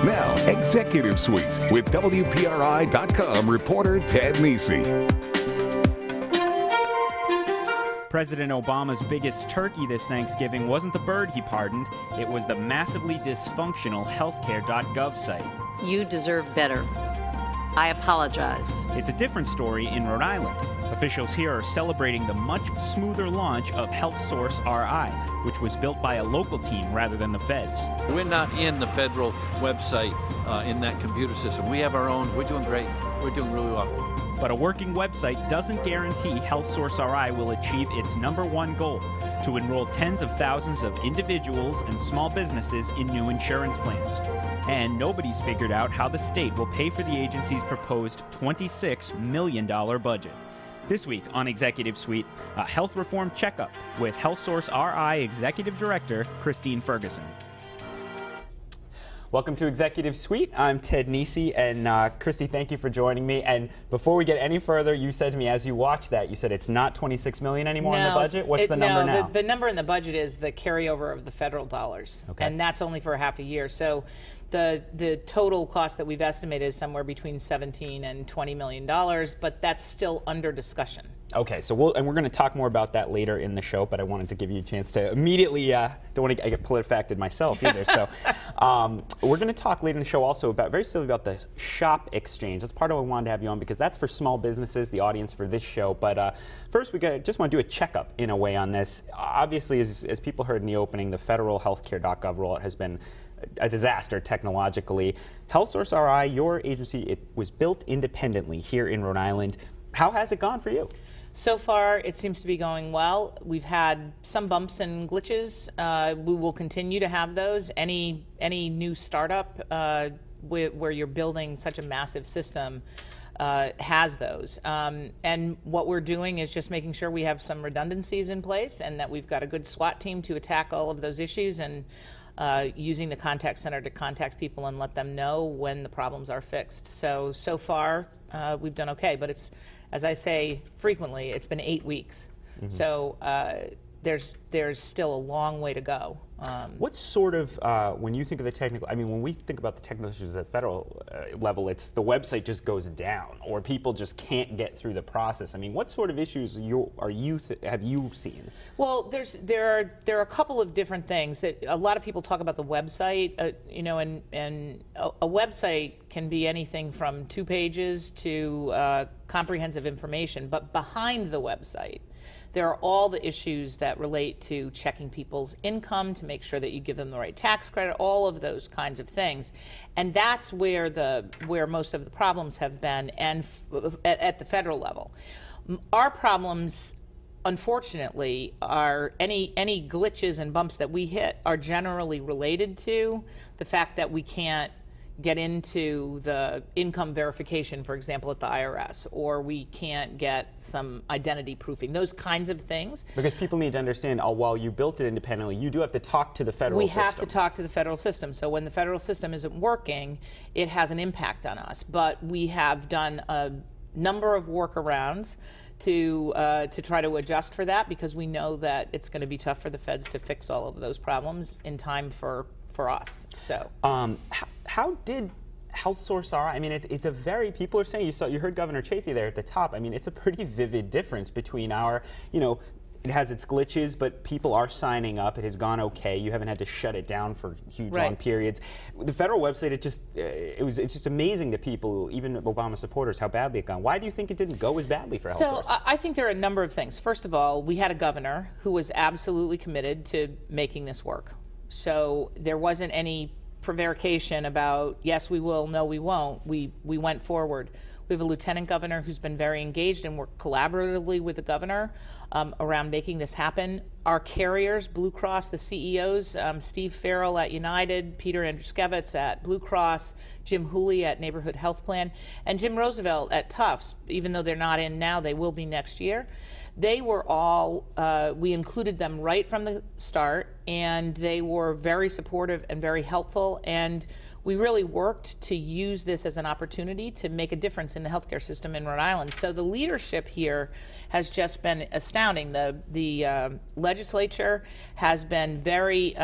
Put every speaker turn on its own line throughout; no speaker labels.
Now, Executive Suite with WPRI.com reporter Ted Nesi.
President Obama's biggest turkey this Thanksgiving wasn't the bird he pardoned, it was the massively dysfunctional healthcare.gov site.
You deserve better. I apologize.
It's a different story in Rhode Island. Officials here are celebrating the much smoother launch of HealthSource RI, which was built by a local team rather than the feds.
We're not in the federal website in that computer system. We have our own. We're doing great. We're doing really well.
But a working website doesn't guarantee HealthSource RI will achieve its #1 goal, to enroll tens of thousands of individuals and small businesses in new insurance plans. And nobody's figured out how the state will pay for the agency's proposed $26 million budget. This week on Executive Suite, a health reform checkup with HealthSource RI Executive Director Christine Ferguson. Welcome to Executive Suite. I'm Ted Nesi, and Christy, thank you for joining me. And before we get any further, you said to me as you watched that, you said it's not $26 million anymore in the budget. What's the number now?
The number in the budget is the carryover of the federal dollars, and that's only for half a year. So the total cost that we've estimated is somewhere between $17 and $20 million, but that's still under discussion.
Okay, so we're going to talk more about that later in the show, but I wanted to give you a chance to immediately, don't want to get PolitiFacted myself either, so we're going to talk later in the show also about, very silly, about the shop exchange. That's part of what I wanted to have you on, because that's for small businesses, the audience for this show, but first just want to do a checkup in a way on this. Obviously, as people heard in the opening, the federal healthcare.gov rollout has been a disaster technologically. HealthSource RI, your agency, it was built independently here in Rhode Island. How has it gone for you?
So far, it seems to be going well. We've had some bumps and glitches. We will continue to have those. Any new startup where you're building such a massive system has those. And what we're doing is just making sure we have some redundancies in place and that we've got a good SWAT team to attack all of those issues, and using the contact center to contact people and let them know when the problems are fixed. So far, we've done okay, but it's, as I say frequently, it's been 8 weeks. Mm-hmm. So there's still a long way to go.
What sort of, when you think of the technical, I mean, when we think about the technical issues at federal level, it's the website just goes down, or people just can't get through the process. I mean, what sort of issues have you seen? Well,
there are a couple of different things that a lot of people talk about the website, you know, and a website can be anything from 2 pages to comprehensive information, but behind the website, there are all the issues that relate to checking people's income to make sure that you give them the right tax credit, all of those kinds of things. And that's where most of the problems have been, and at the federal level. Our problems, unfortunately, are any glitches and bumps that we hit are generally related to the fact that we can't get into the income verification, for example, at the IRS, or we can't get some identity proofing, those kinds of things.
Because people need to understand, while you built it independently, you do have to talk to the federal system.
We have to talk to the federal system. So when the federal system isn't working, it has an impact on us. But we have done a number of workarounds to try to adjust for that, because we know that it's going to be tough for the feds to fix all of those problems in time for us. So
how did HealthSource RI, I mean, it's a very, people are saying, you heard Governor Chafee there at the top, I mean, it's a pretty vivid difference between our, you know, it has its glitches, but people are signing up. It has gone okay. You haven't had to shut it down for huge long periods. The federal website, it's just amazing to people, even Obama supporters, how badly it gone. Why do you think it didn't go as badly for HealthSource?
So I think there are a number of things. First of all, we had a governor who was absolutely committed to making this work. So there wasn't any prevarication about, yes, we will, no, we won't. We went forward. We have a lieutenant governor who's been very engaged and worked collaboratively with the governor around making this happen. Our carriers, Blue Cross, the CEOs, Steve Farrell at United, Peter Andruszkiewicz at Blue Cross, Jim Hooley at Neighborhood Health Plan, and Jim Roosevelt at Tufts. Even though they're not in now, they will be next year. They were all, we included them right from the start, and they were very supportive and very helpful, and we really worked to use this as an opportunity to make a difference in the healthcare system in Rhode Island. So the leadership here has just been astounding. The legislature has been very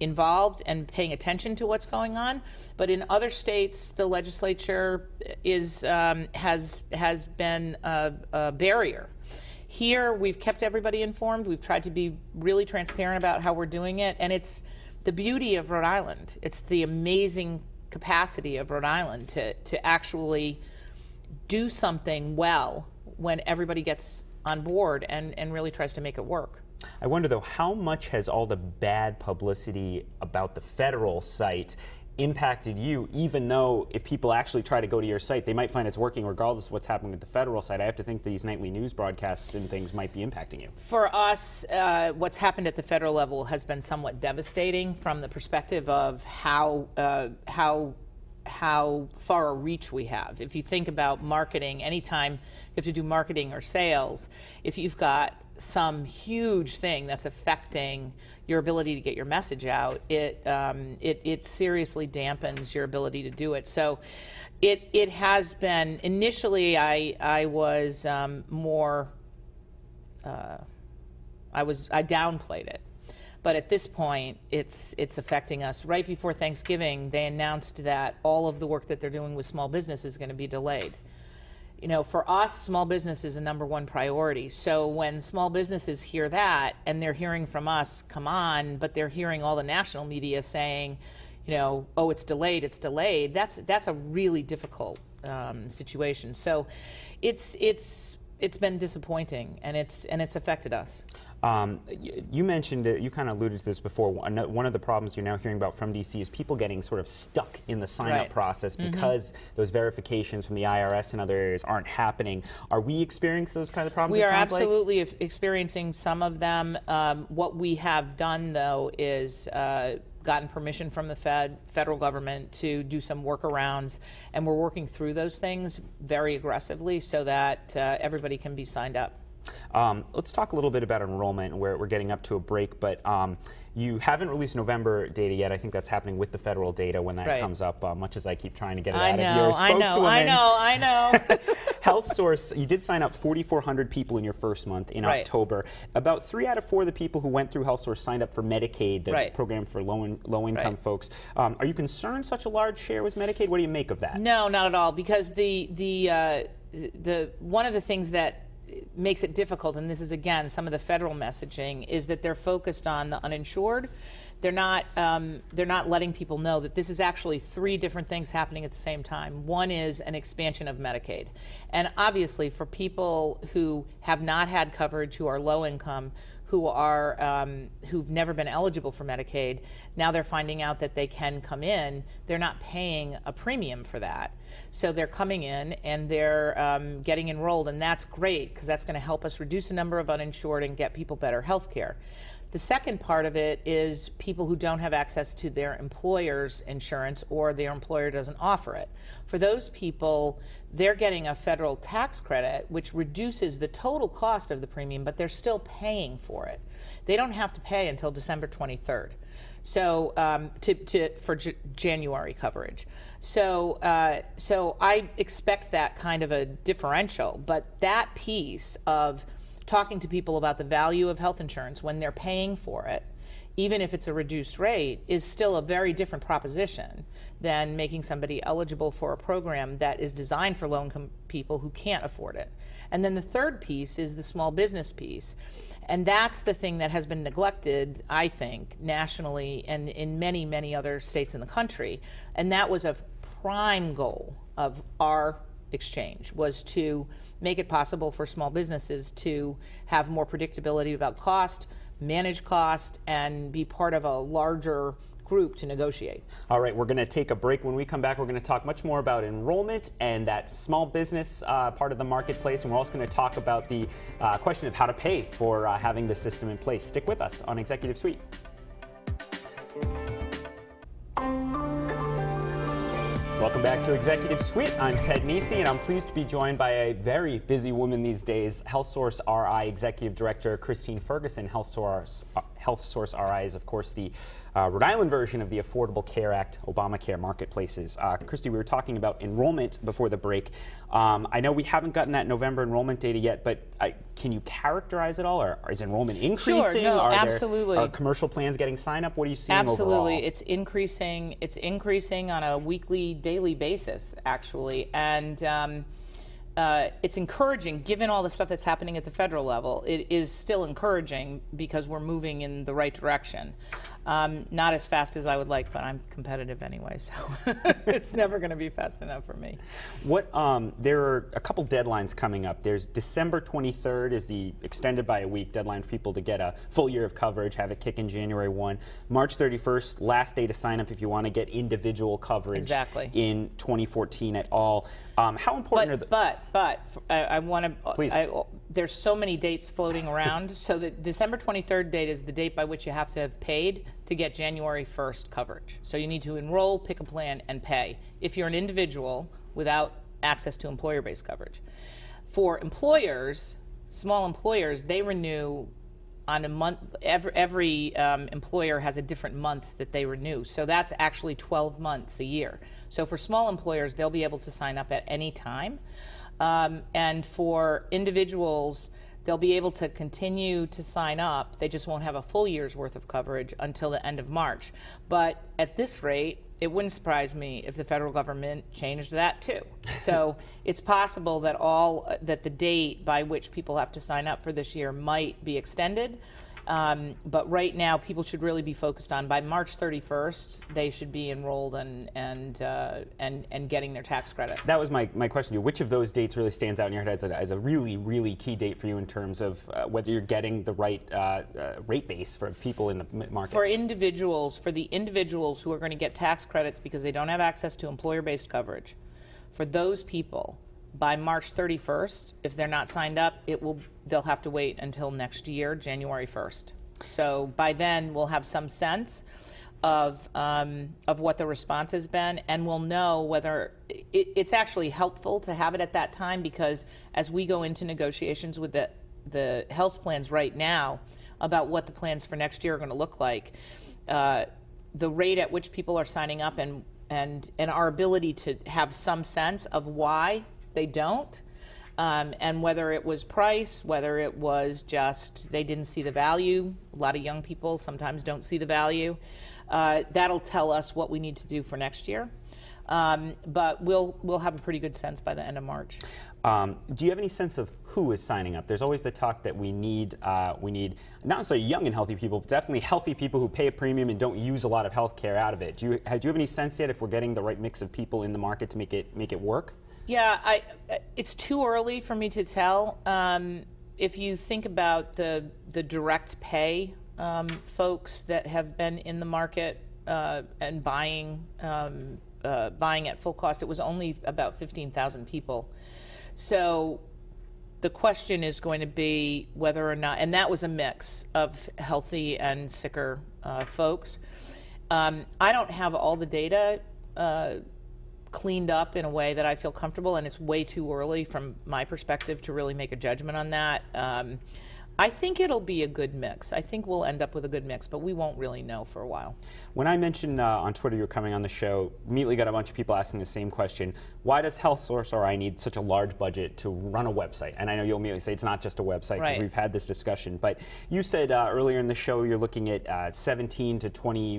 involved and paying attention to what's going on. But in other states, the legislature has been a barrier. Here, we've kept everybody informed. We've tried to be really transparent about how we're doing it, and it's the beauty of Rhode Island. It's the amazing capacity of Rhode Island to actually do something well when everybody gets on board and really tries to make it work.
I wonder, though, how much has all the bad publicity about the federal site impacted you, even though if people actually try to go to your site, they might find it's working regardless of what's happening at the federal site? I have to think these nightly news broadcasts and things might be impacting you.
For us, what's happened at the federal level has been somewhat devastating from the perspective of how far a reach we have. If you think about marketing, anytime you have to do marketing or sales, if you've got some huge thing that's affecting your ability to get your message out, it seriously dampens your ability to do it. So it has been, initially I was more, I downplayed it. But at this point, it's affecting us. Right before Thanksgiving, they announced that all of the work that they're doing with small business is going to be delayed. You know, for us, small business is a #1 priority. So when small businesses hear that, and they're hearing from us, come on, but they're hearing all the national media saying, you know, oh, it's delayed, that's a really difficult situation. So it's been disappointing, and it's affected us.
You mentioned it, you kind of alluded to this before. One of the problems you're now hearing about from DC is people getting sort of stuck in the sign-up process because those verifications from the IRS and other areas aren't happening. Are we experiencing those kind of problems?
We are absolutely experiencing some of them. What we have done, though, is gotten permission from the federal government to do some workarounds, and we're working through those things very aggressively so that everybody can be signed up.
Let's talk a little bit about enrollment. We're getting up to a break, but you haven't released November data yet. I think that's happening with the federal data when that comes up, much as I keep trying to get it out of your spokeswoman.
I know.
HealthSource, you did sign up 4,400 people in your first month in October. About 3 out of 4 of the people who went through HealthSource signed up for Medicaid, the program for low-income folks. Are you concerned such a large share was Medicaid? What do you make of that?
No, not at all, because the one of the things that makes it difficult, and this is again some of the federal messaging, is that they're focused on the uninsured. They're not letting people know that this is actually 3 different things happening at the same time. One is an expansion of Medicaid, and obviously for people who have not had coverage, who are low income, who've never been eligible for Medicaid, now they're finding out that they can come in. They're not paying a premium for that. So they're coming in and they're getting enrolled, and that's great because that's going to help us reduce the number of uninsured and get people better health care. The second part of it is people who don't have access to their employer's insurance or their employer doesn't offer it. For those people, they're getting a federal tax credit, which reduces the total cost of the premium, but they're still paying for it. They don't have to pay until December 23rd. So for January coverage. So I expect that kind of a differential, but that piece of talking to people about the value of health insurance when they're paying for it, even if it's a reduced rate, is still a very different proposition than making somebody eligible for a program that is designed for low-income people who can't afford it. And then the third piece is the small business piece. And that's the thing that has been neglected, I think, nationally and in many, many other states in the country. And that was a prime goal of our exchange, was to make it possible for small businesses to have more predictability about cost, manage cost, and be part of a larger group to negotiate.
All right, we're going to take a break. When we come back, we're going to talk much more about enrollment and that small business part of the marketplace, and we're also going to talk about the question of how to pay for having the system in place. Stick with us on Executive Suite. Welcome back to Executive Suite. I'm Ted Nesi, and I'm pleased to be joined by a very busy woman these days, HealthSource RI Executive Director Christine Ferguson. HealthSource RI is, of course, the Rhode Island version of the Affordable Care Act, Obamacare marketplaces. Christy, we were talking about enrollment before the break. I know we haven't gotten that November enrollment data yet, but can you characterize it all? Or is enrollment increasing?
Sure, no,
absolutely. Are commercial plans getting sign up? What are you seeing
absolutely.
overall?
It's increasing. It's increasing on a weekly, daily basis, actually. And it's encouraging, given all the stuff that's happening at the federal level. It is still encouraging because we're moving in the right direction. Not as fast as I would like, but I'm competitive anyway, so it's never going to be fast enough for me.
There are a couple deadlines coming up. There's December 23rd is the extended by a week deadline for people to get a full year of coverage, have it kick in January 1. March 31st, last day to sign up if you want to get individual coverage in 2014 at all. How important are the...
But I want to...
Please.
There's so many dates floating around, so the December 23rd date is the date by which you have to have paid to get January 1st coverage. So you need to enroll, pick a plan, and pay if you're an individual without access to employer-based coverage. For employers, small employers, they renew on a month. Every employer has a different month that they renew. So that's actually 12 months a year. So for small employers, they'll be able to sign up at any time. And for individuals, they'll be able to continue to sign up. They just won't have a full year's worth of coverage until the end of March. But at this rate, it wouldn't surprise me if the federal government changed that too. So it's possible that that the date by which people have to sign up for this year might be extended. But right now, people should really be focused on by March 31st, they should be enrolled and getting their tax credit.
That was my question to you. Which of those dates really stands out in your head as a really, really key date for you in terms of whether you're getting the right rate base for people in the market?
For the individuals who are going to get tax credits because they don't have access to employer-based coverage, for those people, by March 31st, if they're not signed up, they'll have to wait until next year, January 1st. So by then, we'll have some sense of what the response has been, and we'll know whether it's actually helpful to have it at that time, because as we go into negotiations with the health plans right now about what the plans for next year are going to look like, the rate at which people are signing up and our ability to have some sense of why they don't, and whether it was price, whether it was just they didn't see the value. A lot of young people sometimes don't see the value. That'll tell us what we need to do for next year. But we'll have a pretty good sense by the end of March.
Do you have any sense of who is signing up? There's always the talk that we need not necessarily young and healthy people, but definitely healthy people who pay a premium and don't use a lot of health care out of it. Do you have any sense yet if we're getting the right mix of people in the market to make it work?
Yeah, it's too early for me to tell. If you think about the direct pay folks that have been in the market and buying at full cost, it was only about 15,000 people. So the question is going to be whether or not, and that was a mix of healthy and sicker folks. I don't have all the data cleaned up in a way that I feel comfortable, and it's way too early from my perspective to really make a judgment on that. I think it'll be a good mix. I think we'll end up with a good mix, but we won't really know for a while.
When I mentioned on Twitter you were coming on the show, immediately got a bunch of people asking the same question. Why does HealthSource RI need such a large budget to run a website? And I know you'll immediately say it's not just a website, because we've had this discussion. But you said earlier in the show you're looking at 17 to 20,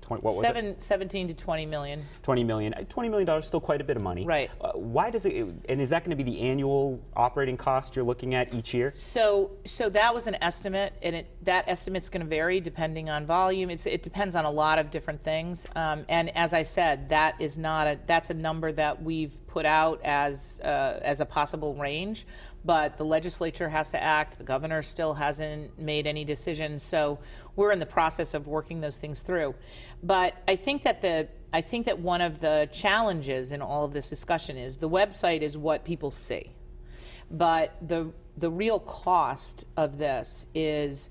what was it?
17 to 20 million.
$20 million. $20 million is still quite a bit of money.
Right.
Why does it, and is that going to be the annual operating cost you're looking at each year?
So that was an estimate, and that estimate's going to vary depending on volume. It depends on a lot of different things. And as I said, that's a number that we've put out as a possible range. But the legislature has to act. The governor still hasn't made any decisions. So we're in the process of working those things through. But I think that one of the challenges in all of this discussion is the website is what people see. But the real cost of this is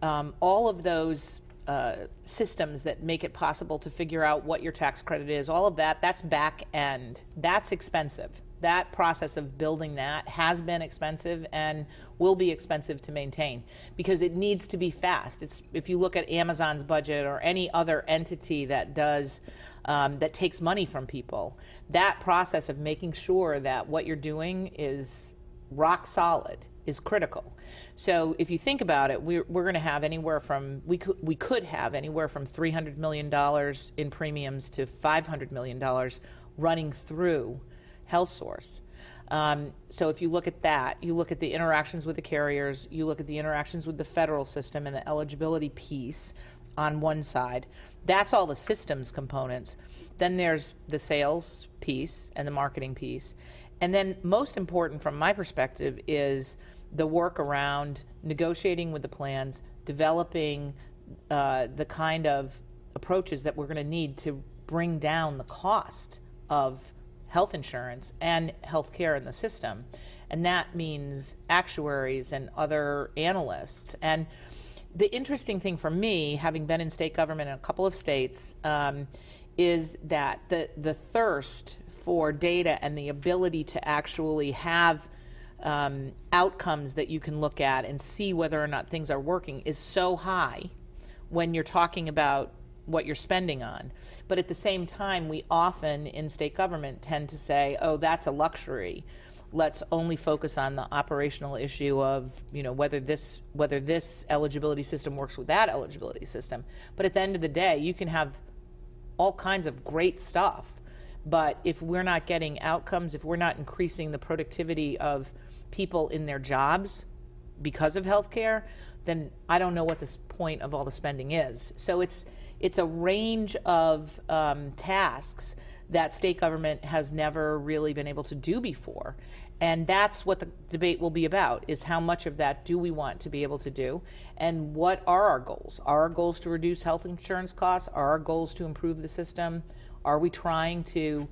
all of those systems that make it possible to figure out what your tax credit is, all of that, that's back end. That's expensive. That process of building that has been expensive and will be expensive to maintain because it needs to be fast. If you look at Amazon's budget or any other entity that does, that takes money from people, that process of making sure that what you're doing is rock solid is critical. So if you think about it, we're going to have anywhere from, we could have anywhere from $300 million in premiums to $500 million running through HealthSource. So if you look at that, you look at the interactions with the carriers, you look at the interactions with the federal system and the eligibility piece on one side, that's all the systems components. Then there's the sales piece and the marketing piece. And then most important from my perspective is the work around negotiating with the plans, developing the kind of approaches that we're going to need to bring down the cost of health insurance and health care in the system. And that means actuaries and other analysts. And the interesting thing for me, having been in state government in a couple of states, is that the thirst for data and the ability to actually have outcomes that you can look at and see whether or not things are working is so high when you're talking about what you're spending on. But at the same time, we often in state government tend to say, oh, that's a luxury. Let's only focus on the operational issue of, you know, whether this eligibility system works with that eligibility system. But at the end of the day, you can have all kinds of great stuff. But if we're not getting outcomes, if we're not increasing the productivity of people in their jobs because of healthcare, then I don't know what the point of all the spending is. So it's a range of tasks that state government has never really been able to do before. And that's what the debate will be about, is how much of that do we want to be able to do, and what are our goals? Are our goals to reduce health insurance costs? Are our goals to improve the system? Are we trying to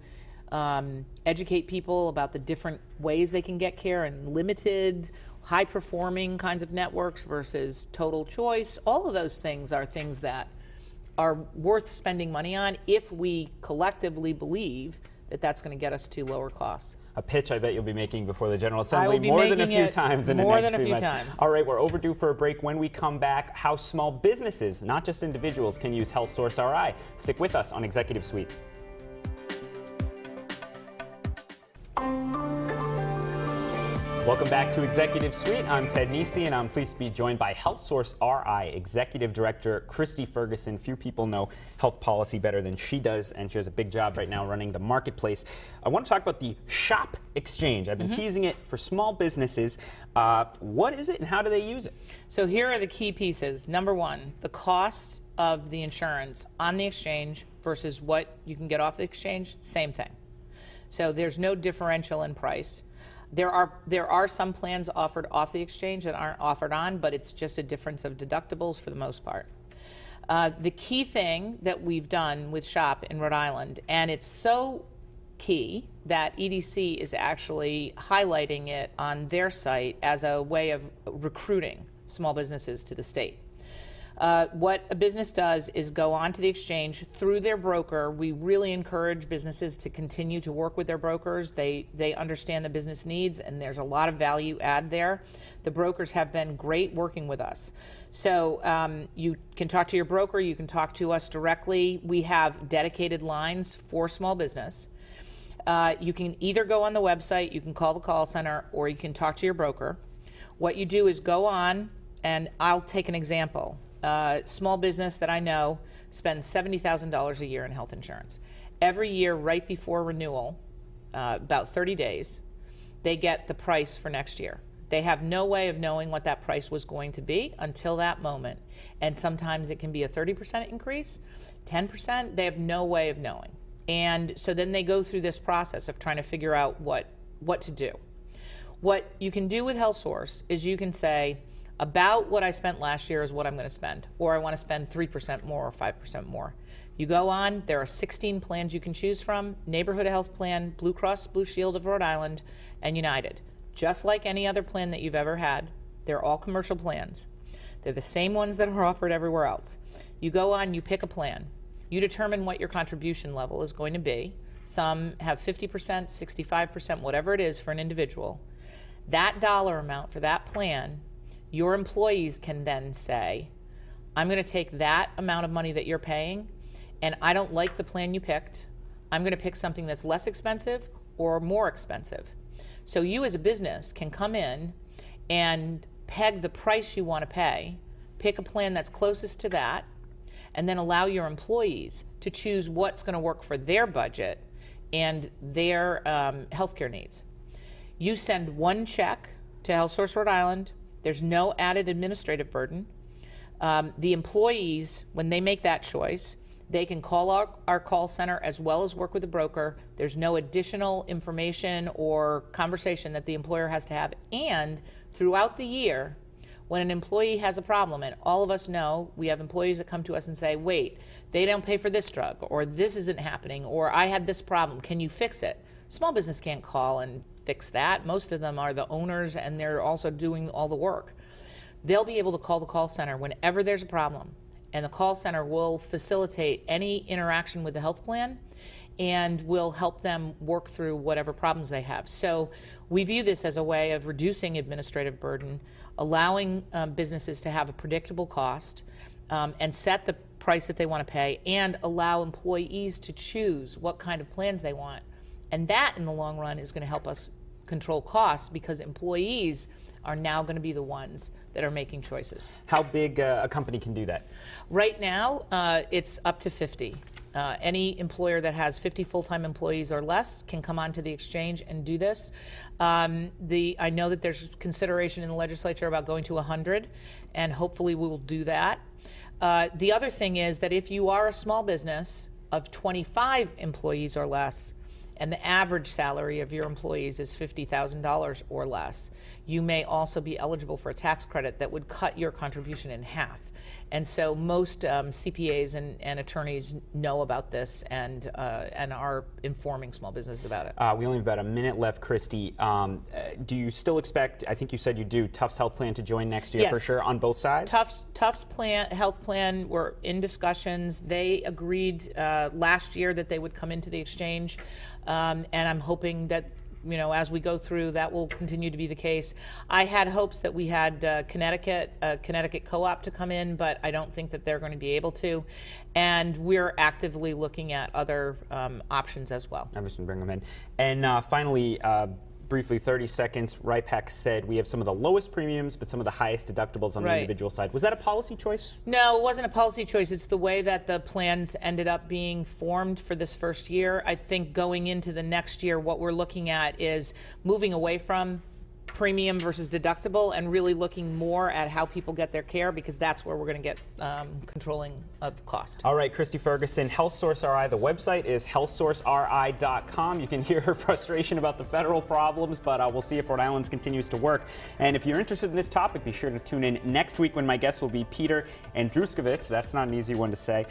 educate people about the different ways they can get care and limited, high-performing kinds of networks versus total choice? All of those things are things that are worth spending money on if we collectively believe that that's going to get us to lower costs.
A pitch I bet you'll be making before the General Assembly more than a few times in the next 3 months. All right, we're overdue for a break. When we come back, how small businesses, not just individuals, can use HealthSource RI. Stick with us on Executive Suite. Welcome back to Executive Suite. I'm Ted Nesi, and I'm pleased to be joined by HealthSource RI Executive Director Christy Ferguson. Few people know health policy better than she does, and she has a big job right now running the marketplace. I want to talk about the SHOP Exchange. I've been teasing it for small businesses. What is it, and how do they use it?
So here are the key pieces. Number one, the cost of the insurance on the exchange versus what you can get off the exchange, same thing. So there's no differential in price. There are some plans offered off the exchange that aren't offered on, but it's just a difference of deductibles for the most part. The key thing that we've done with SHOP in Rhode Island, and it's so key that EDC is actually highlighting it on their site as a way of recruiting small businesses to the state. What a business does is go onto the exchange through their broker. We really encourage businesses to continue to work with their brokers. They understand the business needs, and there's a lot of value add there. The brokers have been great working with us. So you can talk to your broker. You can talk to us directly. We have dedicated lines for small business. You can either go on the website, you can call the call center, or you can talk to your broker. What you do is go on, and I'll take an example. Small business that I know spends $70,000 a year in health insurance. Every year, right before renewal, about 30 days, they get the price for next year. They have no way of knowing what that price was going to be until that moment. And sometimes it can be a 30% increase, 10%. They have no way of knowing. And so then they go through this process of trying to figure out what to do. What you can do with HealthSource is you can say, about what I spent last year is what I'm going to spend, or I want to spend 3% more or 5% more. You go on, there are 16 plans you can choose from: Neighborhood Health Plan, Blue Cross Blue Shield of Rhode Island, and United. Just like any other plan that you've ever had, they're all commercial plans. They're the same ones that are offered everywhere else. You go on, you pick a plan. You determine what your contribution level is going to be. Some have 50%, 65%, whatever it is for an individual. That dollar amount for that plan, your employees can then say, I'm going to take that amount of money that you're paying, and I don't like the plan you picked. I'm going to pick something that's less expensive or more expensive. So you as a business can come in and peg the price you want to pay, pick a plan that's closest to that, and then allow your employees to choose what's going to work for their budget and their healthcare needs. You send one check to HealthSource Rhode Island. There's no added administrative burden. The employees, when they make that choice, they can call our call center as well as work with a broker. There's no additional information or conversation that the employer has to have. And throughout the year, when an employee has a problem, and all of us know, we have employees that come to us and say, wait, they don't pay for this drug, or this isn't happening, or I had this problem, can you fix it? Small business can't call and fix that. Most of them are the owners, and they're also doing all the work. They'll be able to call the call center whenever there's a problem, and the call center will facilitate any interaction with the health plan and will help them work through whatever problems they have. So we view this as a way of reducing administrative burden, allowing businesses to have a predictable cost and set the price that they want to pay, and allow employees to choose what kind of plans they want. And that, in the long run, is going to help us control costs, because employees are now going to be the ones that are making choices.
How big a company can do that?
Right now, it's up to 50. Any employer that has 50 full-time employees or less can come onto the exchange and do this. I know that there's consideration in the legislature about going to 100, and hopefully we will do that. The other thing is that if you are a small business of 25 employees or less, and the average salary of your employees is $50,000 or less, you may also be eligible for a tax credit that would cut your contribution in half. And so most CPAs and attorneys know about this and are informing small businesses about it.
We only have about a minute left, Christy. Do you still expect, I think you said you do, Tufts Health Plan to join next year? Yes. For sure, on both sides?
Tufts health plan, we're in discussions. They agreed last year that they would come into the exchange, and I'm hoping that, you know, as we go through, that will continue to be the case. I had hopes that we had Connecticut Co-op to come in, but I don't think that they're going to be able to. And we're actively looking at other options as well. I'm just going to bring them in. And finally, briefly, 30 seconds, RIPAC said we have some of the lowest premiums, but some of the highest deductibles on the individual side. Was that a policy choice? No, it wasn't a policy choice. It's the way that the plans ended up being formed for this first year. I think going into the next year, what we're looking at is moving away from premium versus deductible and really looking more at how people get their care, because that's where we're going to get controlling of the cost. All right, Christy Ferguson, HealthSource RI. The website is healthsourceri.com. You can hear her frustration about the federal problems, but we'll see if Rhode Island's continues to work. And if you're interested in this topic, be sure to tune in next week when my guest will be Peter Andruskowitz. That's not an easy one to say.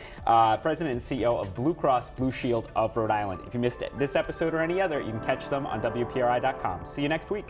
President and CEO of Blue Cross Blue Shield of Rhode Island. If you missed this episode or any other, you can catch them on WPRI.com. See you next week.